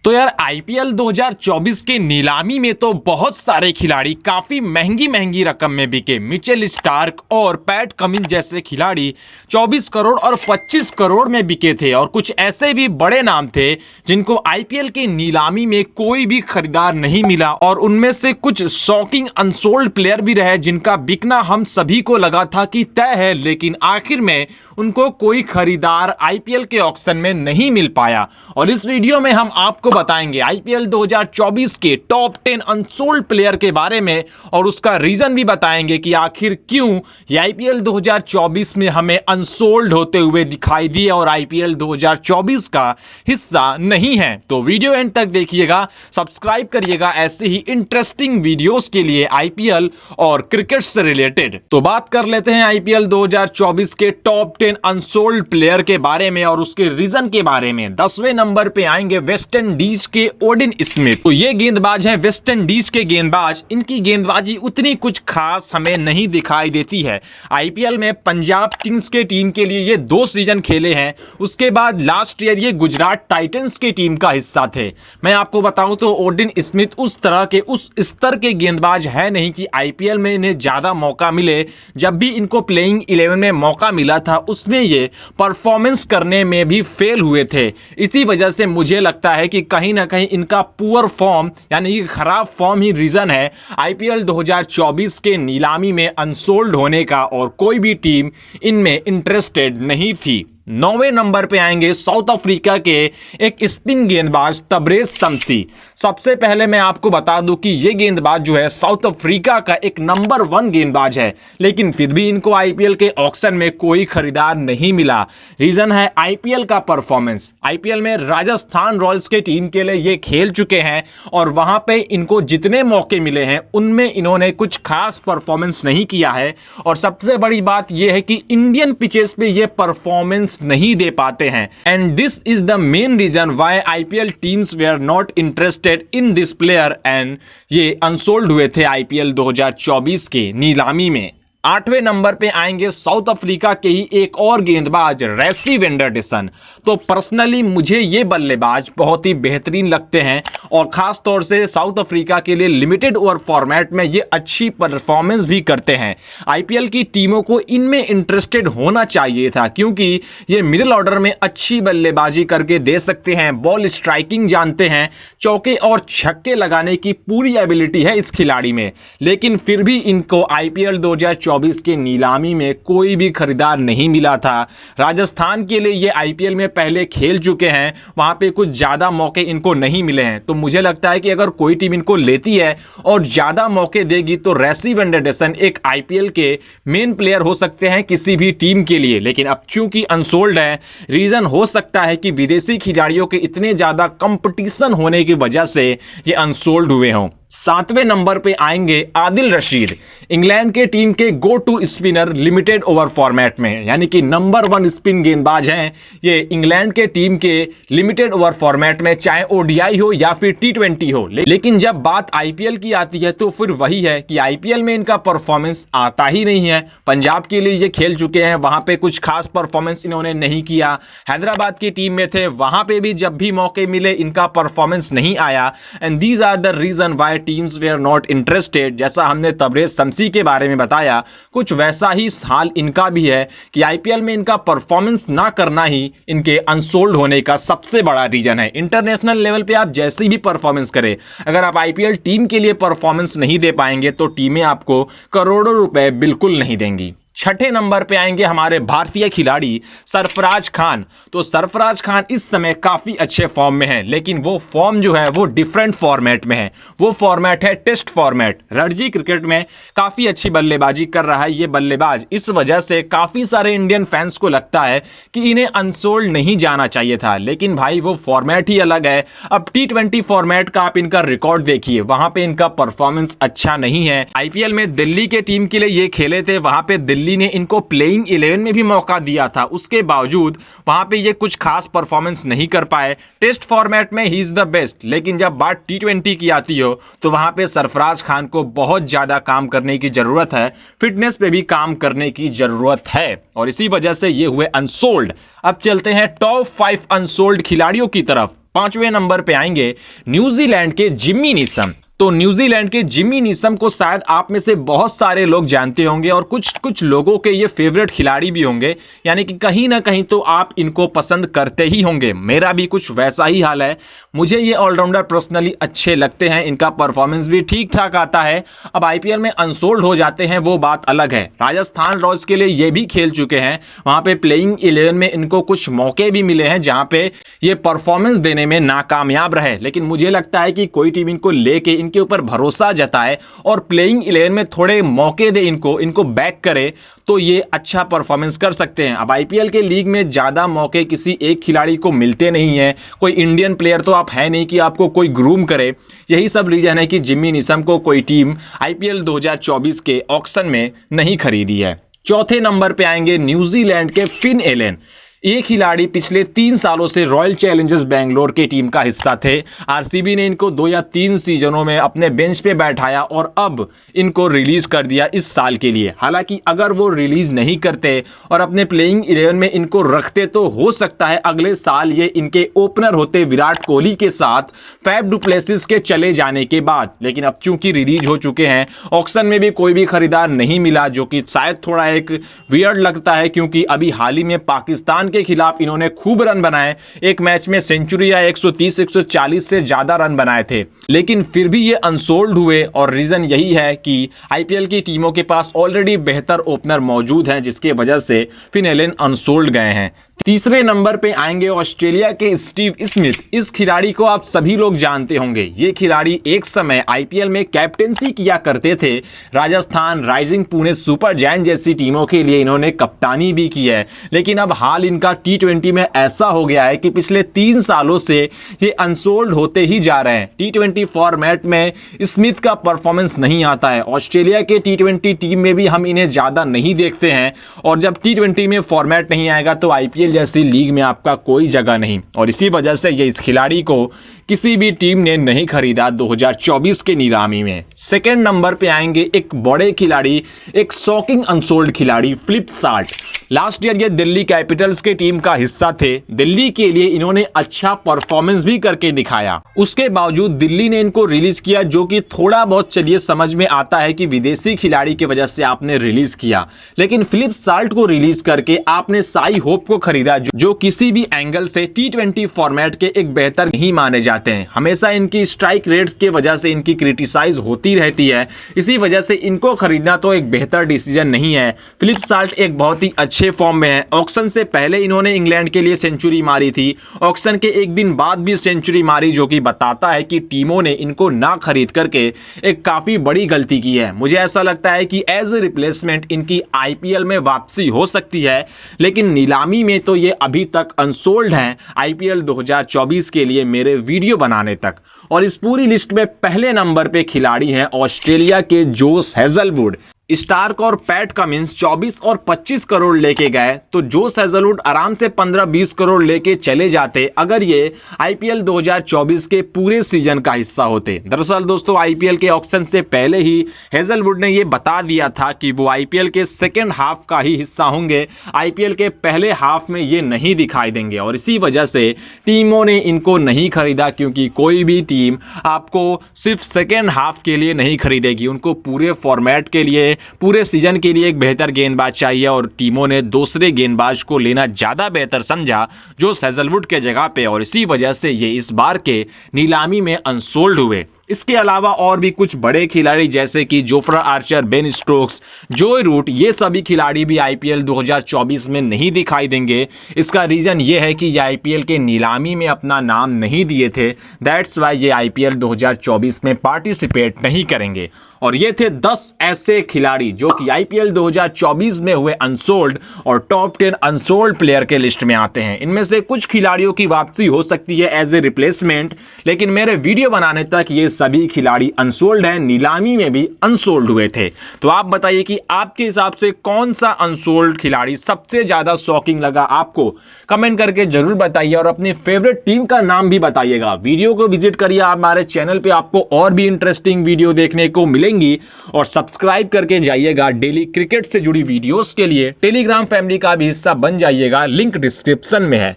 तो यार आईपीएल 2024 के नीलामी में तो बहुत सारे खिलाड़ी काफी महंगी महंगी रकम में बिके। मिचेल स्टार्क और पैट कमिंस जैसे खिलाड़ी 24 करोड़ और 25 करोड़ में बिके थे, और कुछ ऐसे भी बड़े नाम थे जिनको आईपीएल के नीलामी में कोई भी खरीदार नहीं मिला, और उनमें से कुछ शॉकिंग अनसोल्ड प्लेयर भी रहे जिनका बिकना हम सभी को लगा था कि तय है, लेकिन आखिर में उनको कोई खरीदार आईपीएल के ऑक्शन में नहीं मिल पाया। और इस वीडियो में हम आपको बताएंगे आईपीएल 2024 के टॉप 10 अनसोल्ड प्लेयर के बारे में, और उसका रीजन भी बताएंगे कि आखिर क्यों ये आईपीएल 2024 में हमें अनसोल्ड होते हुए दिखाई दिए और आईपीएल 2024 का हिस्सा नहीं है। तो वीडियो एंड तक देखिएगा, सब्सक्राइब करिएगा ऐसे ही इंटरेस्टिंग वीडियोस के लिए आईपीएल और क्रिकेट से रिलेटेड। तो बात कर लेते हैं आईपीएल 2024 के टॉप 10 अनसोल्ड प्लेयर के बारे में और उसके रीजन के बारे में। 10वें नंबर पे आएंगे वेस्ट इंडीज के ओडिन स्मिथ। तो ये गेंदबाज हैं वेस्ट इंडीज के गेंदबाज। इनकी गेंदबाजी उतनी कुछ खास हमें नहीं दिखाई देती है। आईपीएल में पंजाब किंग्स के टीम के लिए ये 2 सीजन खेले हैं, उसके बाद लास्ट ईयर ये गुजरात टाइटंस की टीम का हिस्सा थे। मैं आपको बताऊं तो ओडिन स्मिथ उस तरह के उस स्तर के गेंदबाज है नहीं कि आईपीएल में इन्हें ज्यादा मौका मिले। जब भी इनको प्लेइंग 11 में मौका मिला था उसमें ये परफॉर्मेंस करने में भी फेल हुए थे। इसी वजह से मुझे लगता है कि कहीं ना कहीं इनका पुअर फॉर्म यानी कि खराब फॉर्म ही रीजन है आईपीएल 2024 के नीलामी में अनसोल्ड होने का, और कोई भी टीम इनमें इंटरेस्टेड नहीं थी। 9वें नंबर पे आएंगे साउथ अफ्रीका के एक स्पिन गेंदबाज तबरेज शमसी। सबसे पहले मैं आपको बता दूं कि ये गेंदबाज जो है साउथ अफ्रीका का एक नंबर 1 गेंदबाज है, लेकिन फिर भी इनको आईपीएल के ऑक्शन में कोई खरीदार नहीं मिला। रीजन है आईपीएल का परफॉर्मेंस। आईपीएल में राजस्थान रॉयल्स के टीम के लिए ये खेल चुके हैं और वहां पे इनको जितने मौके मिले हैं उनमें इन्होंने कुछ खास परफॉर्मेंस नहीं किया है, और सबसे बड़ी बात यह है कि इंडियन पिचेस पे ये परफॉर्मेंस नहीं दे पाते हैं। And this is the main reason why IPL teams were not interested in this player, and ये अनसोल्ड हुए थे आईपीएल 2024 के नीलामी में। 8वें नंबर पे आएंगे साउथ अफ्रीका के ही एक और गेंदबाज रेसी वेंडरडिसन। तो पर्सनली मुझे ये बल्लेबाज बहुत ही बेहतरीन लगते हैं, और खास तौर से साउथ अफ्रीका के लिए लिमिटेड ओवर फॉर्मेट में ये अच्छी परफॉर्मेंस भी करते हैं। आईपीएल की टीमों को इनमें इंटरेस्टेड होना चाहिए था, क्योंकि ये मिडिल ऑर्डर में अच्छी बल्लेबाजी करके दे सकते हैं, बॉल स्ट्राइकिंग जानते हैं, चौके और छक्के लगाने की पूरी एबिलिटी है इस खिलाड़ी में। लेकिन फिर भी इनको आईपीएल 2024 के नीलामी में कोई भी खरीदार नहीं मिला था। राजस्थान के लिए ये आईपीएल में पहले खेल चुके हैं, वहां पे कुछ ज्यादा मौके इनको नहीं मिले हैं। तो मुझे लगता है कि अगर कोई टीम इनको लेती है और ज्यादा मौके देगी तो रेसी वेंडरडिसन एक आईपीएल के मेन प्लेयर हो सकते हैं किसी भी टीम के लिए। लेकिन अब चूंकि अनसोल्ड है, रीजन हो सकता है कि विदेशी खिलाड़ियों के इतने ज्यादा कंपटीशन होने की वजह से ये अनसोल्ड हुए हों। 7वें नंबर पे आएंगे आदिल रशीद। इंग्लैंड के टीम के go to spinner limited over format में, यानी कि नंबर 1 स्पिन गेंदबाज हैं ये इंग्लैंड के टीम के लिमिटेड ओवर फॉर्मेट में, चाहे ओडीआई हो या फिर टी20 हो। लेकिन जब बात आईपीएल की आती है तो फिर वही है कि आईपीएल में इनका परफॉर्मेंस आता ही नहीं है। पंजाब के लिए ये खेल चुके हैं, वहां पे कुछ खास परफॉर्मेंस इन्होंने नहीं किया। हैदराबाद की टीम में थे, वहां पे भी जब भी मौके मिले इनका परफॉर्मेंस नहीं आया। And these are the reason why teams were not interested. जैसा हमने तबरेज शमसी के बारे में बताया, कुछ वैसा ही हाल इनका भी है कि आईपीएल में इनका परफॉर्मेंस ना करना ही इनके अनसोल्ड होने का सबसे बड़ा रीजन है। इंटरनेशनल लेवल पे आप जैसी भी परफॉर्मेंस करें, अगर आप आईपीएल टीम के लिए परफॉर्मेंस नहीं दे पाएंगे तो टीमें आपको करोड़ों रुपए बिल्कुल नहीं देंगी। 6ठे नंबर पे आएंगे हमारे भारतीय खिलाड़ी सरफराज खान। तो सरफराज खान इस समय काफी अच्छे फॉर्म में है, लेकिन वो फॉर्म जो है वो डिफरेंट फॉर्मेट में है। वो फॉर्मेट है टेस्ट फॉर्मेट। रणजी क्रिकेट में काफी अच्छी बल्लेबाजी कर रहा है ये बल्लेबाज। इस वजह से काफी सारे इंडियन फैंस को लगता है कि इन्हें अनसोल्ड नहीं जाना चाहिए था, लेकिन भाई वो फॉर्मेट ही अलग है। अब टी20 फॉर्मेट का आप इनका रिकॉर्ड देखिए, वहां पे इनका परफॉर्मेंस अच्छा नहीं है। आईपीएल में दिल्ली के टीम के लिए ये खेले थे, वहां पे दिल्ली ने इनको प्लेइंग 11 में भी मौका दिया था, उसके बावजूद वहां पे ये कुछ खास परफॉर्मेंस नहीं कर पाए। टेस्ट फॉर्मेट में ही इज द बेस्ट, लेकिन जब बात टी20 की आती हो तो वहां पे सरफराज खान को बहुत ज्यादा काम करने की जरूरत है, फिटनेस पे भी काम करने की जरूरत है, और इसी वजह से ये हुए अनसोल्ड। अब चलते हैं टॉप 5 अनसोल्ड खिलाड़ियों की तरफ। 5वें नंबर पे आएंगे न्यूजीलैंड के जिम्मी नीसम। तो न्यूजीलैंड के जिम्मी नीसम को शायद आप में से बहुत सारे लोग जानते होंगे और कुछ कुछ लोगों के ये फेवरेट खिलाड़ी भी होंगे, यानी कि कहीं ना कहीं तो आप इनको पसंद करते ही होंगे। मेरा भी कुछ वैसा ही हाल है। मुझे ये ऑलराउंडर पर्सनली अच्छे लगते हैं, इनका परफॉर्मेंस भी ठीक ठाक आता है। अब आईपीएल में अनसोल्ड हो जाते हैं वो बात अलग है। राजस्थान रॉयल्स के लिए ये भी खेल चुके हैं, वहां पे प्लेइंग 11 में इनको कुछ मौके भी मिले हैं जहां पे ये परफॉर्मेंस देने में नाकामयाब रहे। लेकिन मुझे लगता है कि कोई टीम इनको लेके इनके ऊपर भरोसा जताए और प्लेइंग 11 में थोड़े मौके दे, इनको बैक करे, तो ये अच्छा परफॉर्मेंस कर सकते हैं। अब आईपीएल के लीग में ज्यादा मौके किसी एक खिलाड़ी को मिलते नहीं है, कोई इंडियन प्लेयर तो आप है नहीं कि आपको कोई ग्रूम करे। यही सब रीजन है कि जिम्मी नीसम को कोई टीम आईपीएल 2024 के ऑक्शन में नहीं खरीदी है। चौथे नंबर पे आएंगे न्यूजीलैंड के फिन एलन। ये खिलाड़ी पिछले 3 सालों से रॉयल चैलेंजर्स बैंगलोर की टीम का हिस्सा थे। आरसीबी ने इनको 2 या 3 सीजनों में अपने बेंच पे बैठाया और अब इनको रिलीज कर दिया इस साल के लिए। हालांकि अगर वो रिलीज नहीं करते और अपने प्लेइंग 11 में इनको रखते तो हो सकता है अगले साल ये इनके ओपनर होते विराट कोहली के साथ फैफ डु प्लेसिस के चले जाने के बाद। लेकिन अब चूंकि रिलीज हो चुके हैं, ऑक्शन में भी कोई भी खरीदार नहीं मिला, जो कि शायद थोड़ा एक वियर्ड लगता है, क्योंकि अभी हाल ही में पाकिस्तान के खिलाफ इन्होंने खूब रन बनाए। एक मैच में सेंचुरी या 130-140 से ज्यादा रन बनाए थे, लेकिन फिर भी ये अनसोल्ड हुए। और रीजन यही है कि आईपीएल की टीमों के पास ऑलरेडी बेहतर ओपनर मौजूद हैं, जिसके वजह से फिन एलन अनसोल्ड गए हैं। तीसरे नंबर पे आएंगे ऑस्ट्रेलिया के स्टीव स्मिथ। इस खिलाड़ी को आप सभी लोग जानते होंगे। ये खिलाड़ी एक समय आईपीएल में कैप्टेंसी किया करते थे। Rajasthan, rising Pune super giant जैसी टीमों के लिए इन्होंने कप्तानी भी की है। लेकिन अब हाल इनका टी20 में ऐसा हो गया है कि पिछले 3 सालों से ये अनसोल्ड होते ही जा रहे हैं। टी20 फॉर्मेट में स्मिथ का परफॉर्मेंस नहीं आता है। ऑस्ट्रेलिया के टी20 टीम में भी हम इन्हें ज्यादा नहीं देखते हैं, और जब टी20 में फॉर्मेट नहीं आएगा तो आईपीएल जैसी लीग में आपका कोई जगह नहीं। और इसी वजह से ये इस खिलाड़ी को किसी भी टीम ने नहीं खरीदा 2024 के नीलामी में। सेकंड नंबर पे आएंगे एक बड़े खिलाड़ी, एक शॉकिंग अनसोल्ड खिलाड़ी, फिलिप साल्ट। लास्ट ईयर ये दिल्ली कैपिटल्स की टीम का हिस्सा थे। दिल्ली के लिए इन्होंने अच्छा परफॉर्मेंस भी करके दिखाया। उसके बावजूद दिल्ली ने इनको रिलीज किया, जो कि थोड़ा बहुत चलिए समझ में आता है कि विदेशी खिलाड़ी की वजह से आपने रिलीज किया। लेकिन फिलिप साल्ट को रिलीज करके आपने साई होप को खरीदा, जो किसी भी एंगल से टी20 फॉर्मेट के एक बेहतर नहीं माने जाते हैं। हमेशा इनकी स्ट्राइक रेट्स की वजह से इनकी क्रिटिसाइज होती रहती है। इसी वजह से इनको खरीदना तो एक बेहतर डिसीजन नहीं है। फिलिप साल्ट एक बहुत ही अच्छे फॉर्म में है। ऑक्शन से पहले इन्होंने इंग्लैंड के लिए सेंचुरी मारी थी, ऑक्शन के एक दिन बाद भी सेंचुरी मारी, जो कि बताता है कि टीमों ने इनको ना खरीद करके एक काफी बड़ी गलती की है। मुझे ऐसा लगता है कि एज ए रिप्लेसमेंट इनकी आईपीएल में वापसी हो सकती है, लेकिन नीलामी में तो ये अभी तक अनसोल्ड हैं आईपीएल 2024 के लिए मेरे वीडियो बनाने तक। और इस पूरी लिस्ट में पहले नंबर पे खिलाड़ी हैं ऑस्ट्रेलिया के जोश हेजलवुड। स्टार्क और पैट कमिंस 24 और 25 करोड़ लेके गए, तो जोश हेजलवुड आराम से 15-20 करोड़ लेके चले जाते अगर ये आईपीएल 2024 के पूरे सीजन का हिस्सा होते। दरअसल दोस्तों, आईपीएल के ऑक्शन से पहले ही हेजलवुड ने ये बता दिया था कि वो आईपीएल के सेकेंड हाफ का ही हिस्सा होंगे, आईपीएल के पहले हाफ में ये नहीं दिखाई देंगे। और इसी वजह से टीमों ने इनको नहीं खरीदा, क्योंकि कोई भी टीम आपको सिर्फ सेकेंड हाफ के लिए नहीं खरीदेगी, उनको पूरे फॉर्मेट के लिए, पूरे सीजन के लिए एक बेहतर गेंदबाज चाहिए। और टीमों ने दूसरे गेंदबाज को लेना ज्यादा बेहतर समझा जोश हेजलवुड के जगह पे, और इसी वजह से ये इस बार के नीलामी में अनसोल्ड हुए। इसके अलावा और भी कुछ बड़े खिलाड़ी जैसे कि जोफ्रा आर्चर, बेन स्टोक्स, जोय रूट, ये सभी खिलाड़ी भी आईपीएल 2024 में नहीं दिखाई देंगे। इसका रीजन ये है कि ये आईपीएल के नीलामी में अपना नाम नहीं दिए थे, दैट्स वाई ये आईपीएल 2024 में पार्टिसिपेट नहीं करेंगे। और ये थे 10 ऐसे खिलाड़ी जो कि आईपीएल 2024 में हुए अनसोल्ड और टॉप 10 अनसोल्ड प्लेयर के लिस्ट में आते हैं। इनमें से कुछ खिलाड़ियों की वापसी हो सकती है एज ए रिप्लेसमेंट, लेकिन मेरे वीडियो बनाने तक ये सभी खिलाड़ी अनसोल्ड हैं, नीलामी में भी अनसोल्ड हुए थे। तो आप बताइए कि आपके हिसाब से कौन सा अनसोल्ड खिलाड़ी सबसे ज्यादा शॉकिंग लगा आपको, कमेंट करके जरूर बताइए और अपनी फेवरेट टीम का नाम भी बताइएगा। वीडियो को विजिट करिए, हमारे चैनल पे आपको और भी इंटरेस्टिंग वीडियो देखने को मिलेंगी। और सब्सक्राइब करके जाइएगा डेली क्रिकेट से जुड़ी वीडियोस के लिए। टेलीग्राम फैमिली का भी हिस्सा बन जाइएगा, लिंक डिस्क्रिप्शन में है।